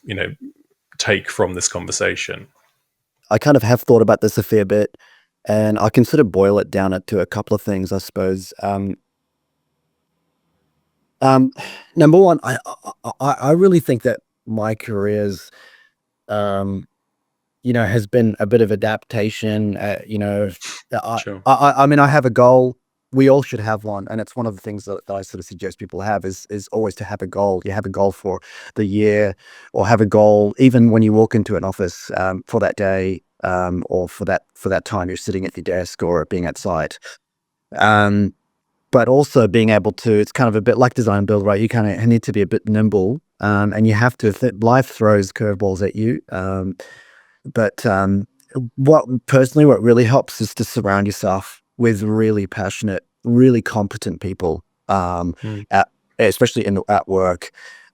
take from this conversation? I kind of have thought about this a fair bit, and I can sort of boil it down to a couple of things, I suppose. Number one, I really think that my career's, has been a bit of adaptation. Sure. I mean, I have a goal. We all should have one, and it's one of the things that I sort of suggest people have is always to have a goal. You have a goal for the year, or have a goal even when you walk into an office for that day, or for that time you're sitting at your desk or being outside. But also being able to, it's kind of a bit like design build, right? You kind of need to be a bit nimble, and you have to, life throws curveballs at you. But what really helps is to surround yourself with really passionate, really competent people, especially at work.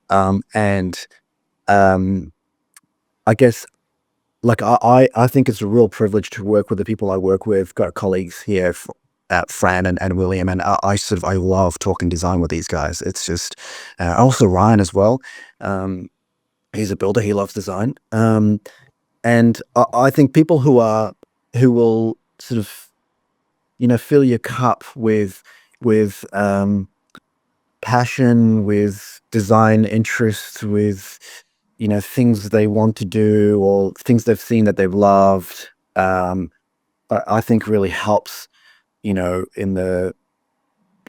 And I guess, like, I think it's a real privilege to work with the people I work with. Got colleagues here, Fran and William, and I love talking design with these guys. It's just also Ryan as well. He's a builder. He loves design. And I think people who will sort of, fill your cup with passion, with design interest, with things they want to do or things they've seen that they've loved. I think really helps, in the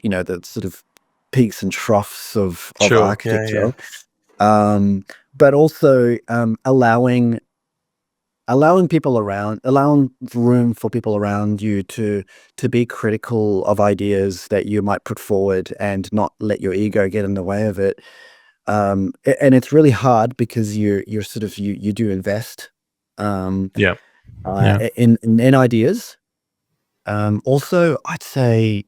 the sort of peaks and troughs of Sure. architecture. But also allowing room for people around you to be critical of ideas that you might put forward and not let your ego get in the way of it. And it's really hard because you're sort of, you do invest Yeah. in ideas. Also, I'd say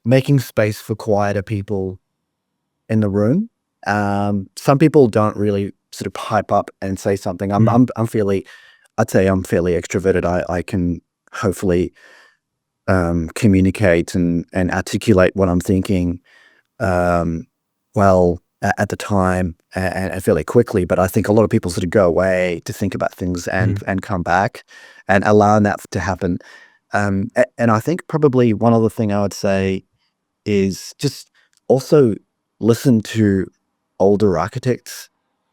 making space for quieter people in the room. Some people don't really sort of hype up and say something. I'm fairly extroverted. I can hopefully communicate and articulate what I'm thinking well at the time and fairly quickly. But I think a lot of people sort of go away to think about things and come back, and allowing that to happen. And I think probably one other thing I would say is just also listen to older architects.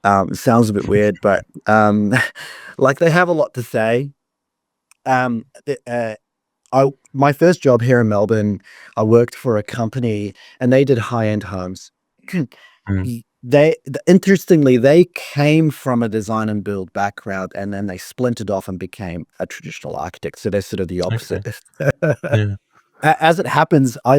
It sounds a bit weird, but like, they have a lot to say. My first job here in Melbourne, I worked for a company and they did high-end homes. Interestingly, they came from a design and build background, and then they splintered off and became a traditional architect. So they're sort of the opposite. Yeah. As it happens, I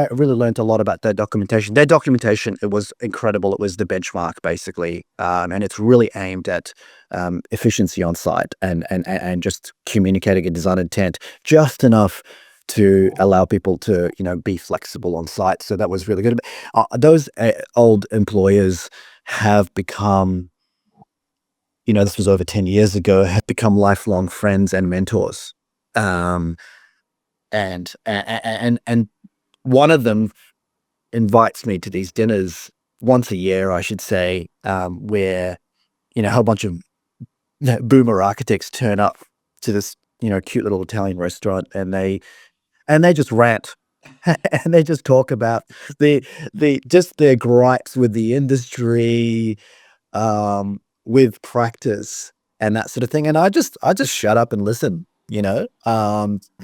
really learned a lot about their documentation. Their documentation, it was incredible. It was the benchmark, basically, and it's really aimed at efficiency on site and just communicating a design intent just enough to allow people to be flexible on site. So that was really good. Those old employers have become this was over 10 years ago, have become lifelong friends and mentors. And one of them invites me to these dinners once a year, I should say, where, a whole bunch of boomer architects turn up to this, cute little Italian restaurant, and they just rant and they just talk about just their gripes with the industry, with practice and that sort of thing. And I just shut up and listen, and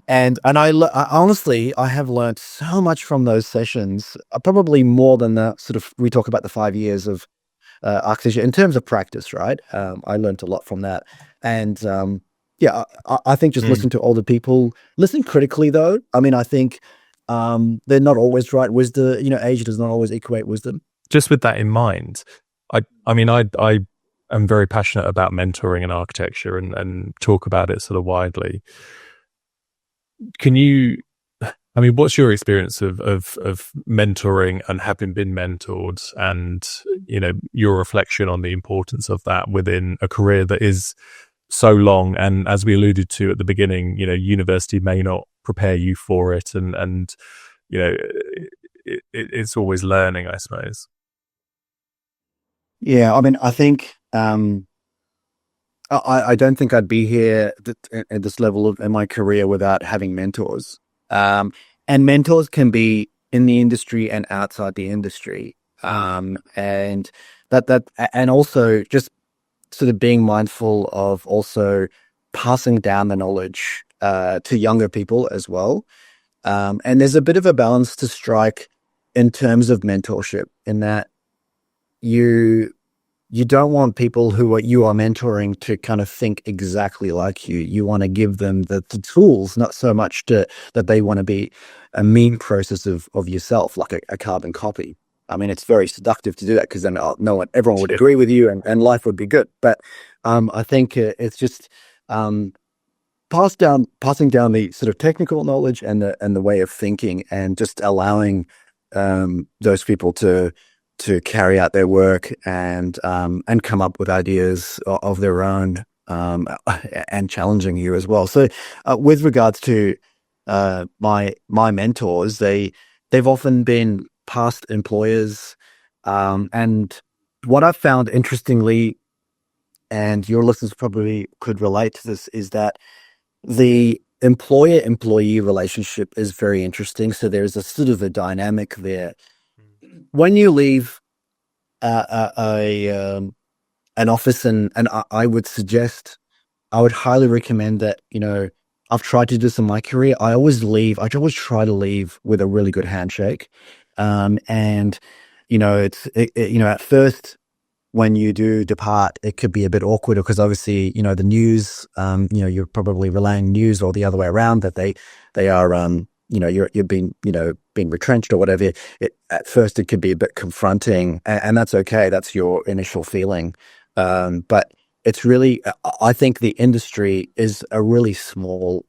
I honestly, I have learned so much from those sessions, probably more than we talk about the 5 years of architecture in terms of practice, right? I learned a lot from that. And I think just listen to older people, listen critically though. I mean, I think they're not always right. Wisdom, age does not always equate wisdom. Just with that in mind, I am very passionate about mentoring in architecture and talk about it sort of widely. What's your experience of mentoring and having been mentored, and, your reflection on the importance of that within a career that is so long? And as we alluded to at the beginning, university may not prepare you for it. And it's always learning, I suppose. Yeah. I mean, I think, I don't think I'd be here at this level in my career without having mentors. And mentors can be in the industry and outside the industry. And also just sort of being mindful of also passing down the knowledge to younger people as well. And there's a bit of a balance to strike in terms of mentorship, in that you don't want people who you are mentoring to kind of think exactly like you. You want to give them the tools, not so much that they want to be a mean process of yourself, like a carbon copy. I mean, it's very seductive to do that, because then everyone would agree with you and life would be good. But I think it's just passing down the sort of technical knowledge and the way of thinking, and just allowing those people to carry out their work and come up with ideas of their own, and challenging you as well. So with regards to my mentors, they've often been past employers, and what I've found, interestingly, and your listeners probably could relate to this, is that the employer-employee relationship is very interesting. So there's a sort of a dynamic there. When you leave an office, and I would highly recommend that, I've tried to do this in my career. I always try to leave with a really good handshake. And, at first, when you do depart, it could be a bit awkward, because obviously, the news, you're probably relaying news, or the other way around, that they are, you're being retrenched or whatever. At first it could be a bit confronting, and that's okay. That's your initial feeling. But it's really, I think the industry is a really small,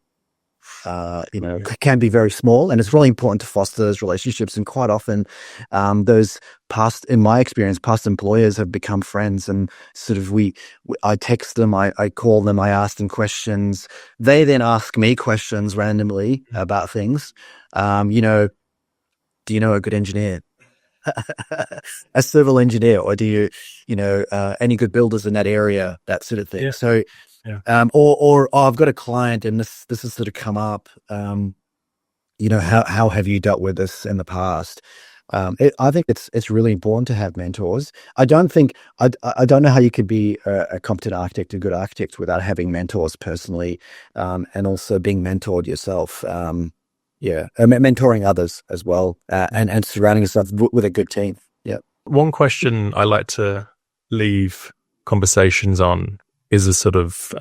can be very small, and it's really important to foster those relationships. And quite often, in my experience, past employers have become friends, and sort of I text them, I call them, I ask them questions. They then ask me questions randomly about things. Do you know a good engineer? A civil engineer, or do you any good builders in that area, that sort of thing. Yeah. So I've got a client, and this has sort of come up, how have you dealt with this in the past? I think it's really important to have mentors. I don't know how you could be a competent architect, a good architect, without having mentors personally, and also being mentored yourself. Mentoring others as well, and surrounding yourself with a good team. Yeah. One question I like to leave conversations on is a sort of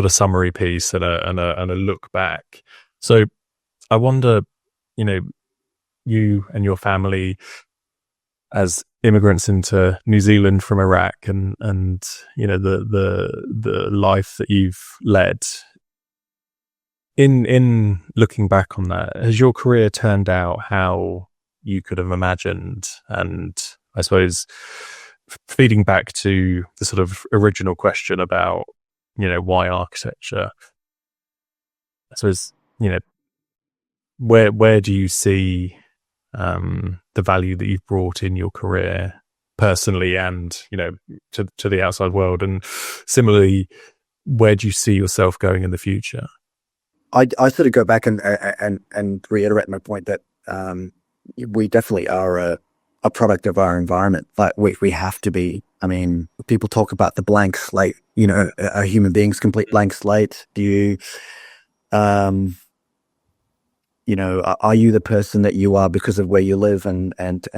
summary piece and a look back. So I wonder, you and your family as immigrants into New Zealand from Iraq, and the life that you've led. In looking back on that, has your career turned out how you could have imagined? And I suppose feeding back to the sort of original question about, why architecture, I suppose, where do you see the value that you've brought in your career personally and, to the outside world? And similarly, where do you see yourself going in the future? I sort of go back and reiterate my point that we definitely are a product of our environment. Like we have to be. I mean, people talk about the blank slate. Are human beings complete blank slate? Do you, are you the person that you are because of where you live and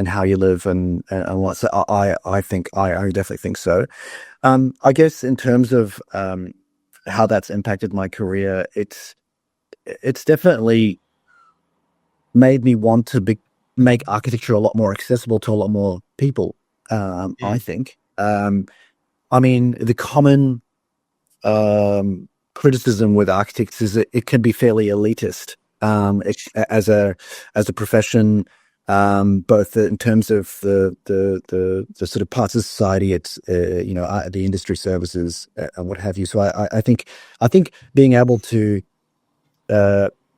how you live and what? So I think I definitely think so. I guess in terms of how that's impacted my career, it's definitely made me want to make architecture a lot more accessible to a lot more people. I think. I mean, the common criticism with architects is that it can be fairly elitist as a profession, both in terms of the sort of parts of society, it's the industry services and what have you. So I think being able to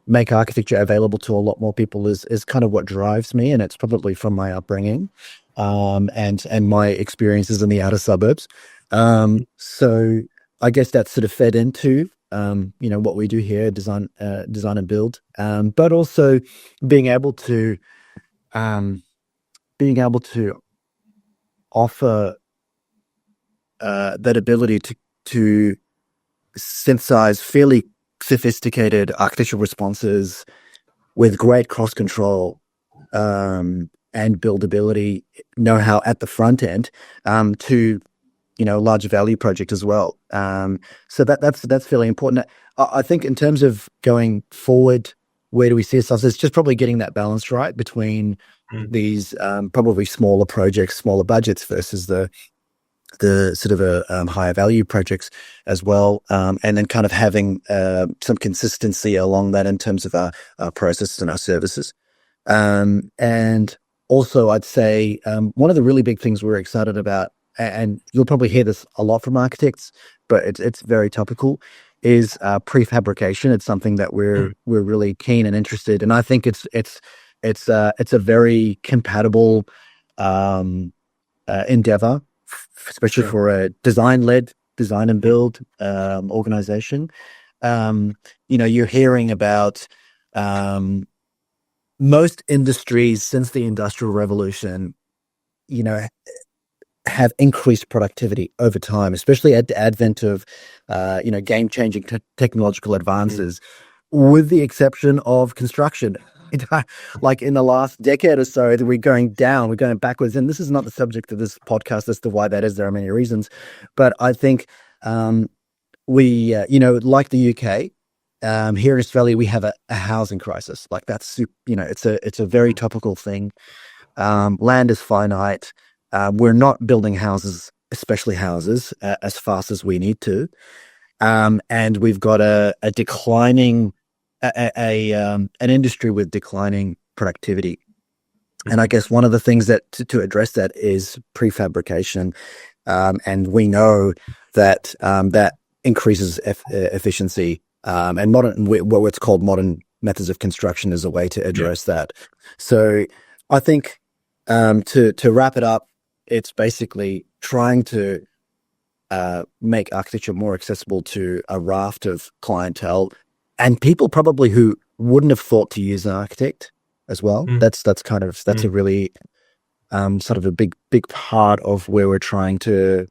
make architecture available to a lot more people is kind of what drives me, and it's probably from my upbringing and my experiences in the outer suburbs. So I guess that's sort of fed into what we do here, design and build, but also being able to offer that ability to synthesize fairly sophisticated architectural responses with great cross control and buildability know-how at the front end to larger value project as well. So that's fairly important. I think in terms of going forward, where do we see ourselves? It's just probably getting that balance right between these probably smaller projects, smaller budgets versus the sort of higher value projects as well, and then kind of having some consistency along that in terms of our processes and our services. And also, I'd say one of the really big things we're excited about, and you'll probably hear this a lot from architects, but it's very topical, is prefabrication. It's something that we're really keen and interested, and I think it's a very compatible endeavor, especially for a design-led design and build organization. You're hearing about most industries since the Industrial Revolution, have increased productivity over time, especially at the advent of, game-changing technological advances, with the exception of construction. Like in the last decade or so, we're going down, we're going backwards. And this is not the subject of this podcast as to why that is. There are many reasons. But I think we, like the UK, here in Australia, we have a housing crisis. Like that's, it's a very topical thing. Land is finite. We're not building houses, especially houses, as fast as we need to. And we've got a declining, an industry with declining productivity. And I guess one of the things that to address that is prefabrication. And we know that that increases efficiency, and what's called modern methods of construction is a way to address that. So I think to wrap it up, it's basically trying to make architecture more accessible to a raft of clientele and people probably who wouldn't have thought to use an architect as well. That's a really sort of a big part of where we're trying to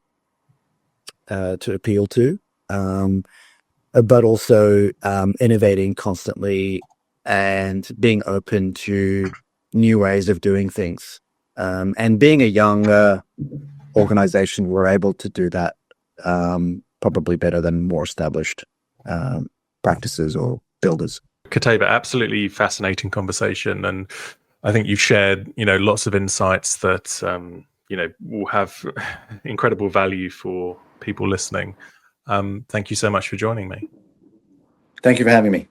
appeal to, but also innovating constantly and being open to new ways of doing things. And being a young organization, we're able to do that probably better than more established practices or builders. Qutaibah, absolutely fascinating conversation, and I think you've shared, lots of insights that will have incredible value for people listening. Thank you so much for joining me. Thank you for having me.